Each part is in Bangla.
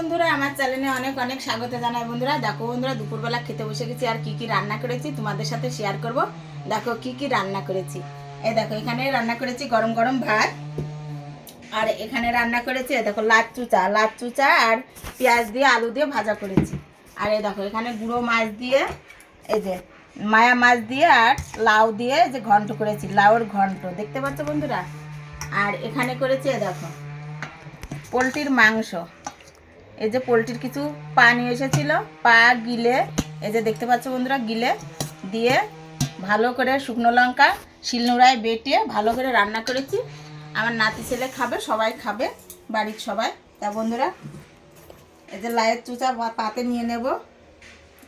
বন্ধুরা, আমার চ্যানেলে অনেক অনেক স্বাগত জানাই। বন্ধুরা দেখো, বন্ধুরা দুপুরবেলা খেতে বসে গেছি। আর কি কি রান্না করেছি তোমাদের সাথে শেয়ার করব। দেখো কি কি রান্না করেছি। এই দেখো, এখানে রান্না করেছি গরম গরম ভাত। আর এখানে রান্না করেছি দেখো লাচ চুচা আর পেঁয়াজ দিয়ে আলু দিয়ে ভাজা করেছি। আর এই দেখো, এখানে গুঁড়ো মাছ দিয়ে, এই যে মায়া মাছ দিয়ে আর লাউ দিয়ে যে ঘন্ট করেছি, লাউর ঘন্ট দেখতে পাচ্ছ বন্ধুরা। আর এখানে করেছি দেখো পোলট্রির মাংস। এই যে পোলট্রির কিছু পা নিয়ে এসেছিল, পা গিলে, এই যে দেখতে পাচ্ছ বন্ধুরা, গিলে দিয়ে ভালো করে শুকনো লঙ্কা শিলনোড়ায় বেটে ভালো করে রান্না করেছি। আমার নাতি ছেলে খাবে, সবাই খাবে, বাড়ির সবাই। তা বন্ধুরা, এই যে লাউয়ের চুচা পাতে নিয়ে নেব,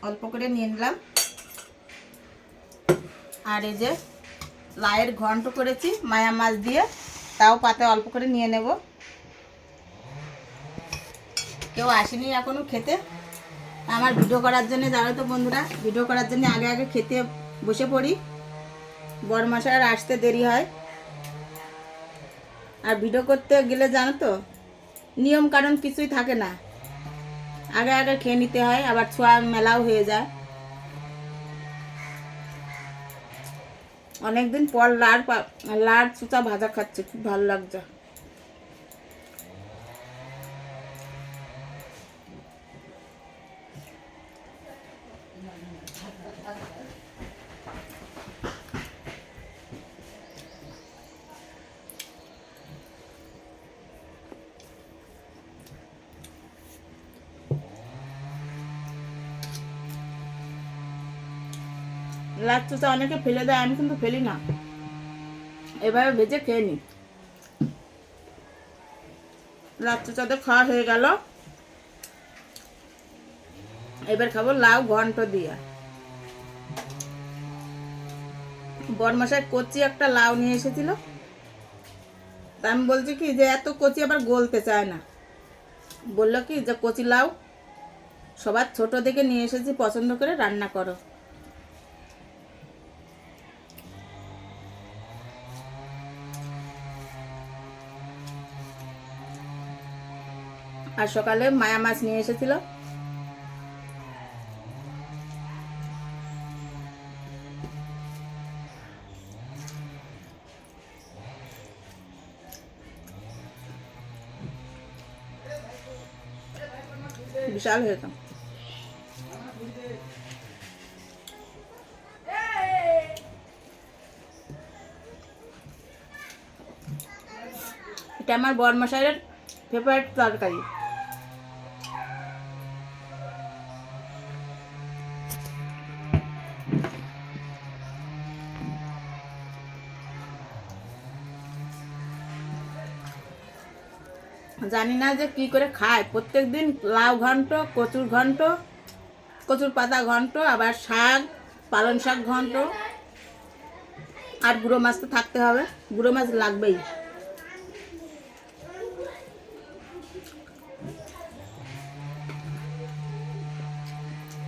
অল্প করে নিয়ে নিলাম। আর এই যে লাউয়ের ঘন্ট করেছি মায়া মাছ দিয়ে, তাও পাতে অল্প করে নিয়ে নেব। কেউ আসেনি এখনো খেতে। আমার ভিডিও করার জন্য, জানো তো বন্ধুরা, ভিডিও করার জন্য আগে আগে খেতে বসে পড়ি। বড়মশাইয়ের আসতে দেরি হয়। আর ভিডিও করতে গেলে জানো তো, নিয়ম কারণ কিছুই থাকে না, আগে আগে খেয়ে নিতে হয়, আবার ছোঁয়া মেলাও হয়ে যায়। অনেকদিন পর লাড় চুচা ভাজা খাচ্ছে, খুব ভালো লাগছে। লাউ চুচা অনেকে ফেলে দেয়, আমি কিন্তু ফেলি না, এভাবে ভেজে খেয়ে নিই। লাউ চুচাতে খাওয়া হয়ে গেল। এবার খাবো লাউ ঘন্ট দিয়ে। বড়মশাই কচি একটা লাউ নিয়ে এসেছিল, তা আমি বলছি কি যে এত কচি আবার গলতে চায় না। বললো কি যে কচি লাউ সবার ছোট দেখে নিয়ে এসেছি, পছন্দ করে রান্না করো। আর সকালে মায়া মাছ নিয়ে এসেছিল। বিশাল হয়েছে। এটা আমার বড়মশাইয়ের ফেভারিট তরকারি। জানি না যে কি করে খায়, প্রত্যেক দিন লাউ ঘন্ট, কচুর পাতা ঘন্ট, আবার শাক, পালং শাক ঘন্ট, আর গুঁড়ো মাছ তো থাকতে হবে, গুঁড়ো মাছ লাগবেই।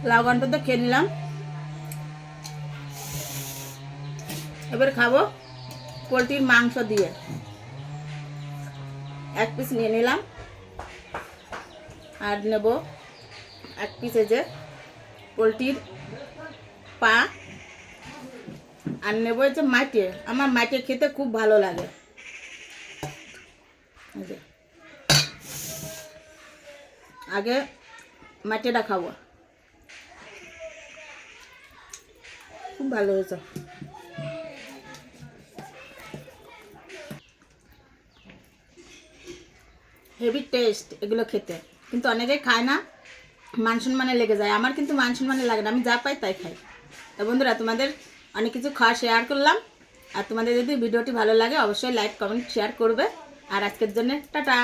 লাউ ঘন্ট তো খেয়ে নিলাম। এবার খাবো পোলট্রির মাংস দিয়ে। এক পিস নিয়ে নিলাম, আর নেব এক পিসে যে পোলট্রির পা, আর নেব যে মাটে। আমার মাটে খেতে খুব ভালো লাগে। আগে মাটেটা খাবো, খুব ভালো হয়েছে। হেভি টেস্ট এগুলো খেতে, কিন্তু অনেকেই খায় না, মান সম্মানে লেগে যায়। আমার কিন্তু মান সম্মানে লাগে না, আমি যা পাই তাই খাই। তো বন্ধুরা, তোমাদের অনেক কিছু খাওয়া শেয়ার করলাম। আর তোমাদের যদি ভিডিওটি ভালো লাগে অবশ্যই লাইক কমেন্ট শেয়ার করবে। আর আজকের জন্য টাটা।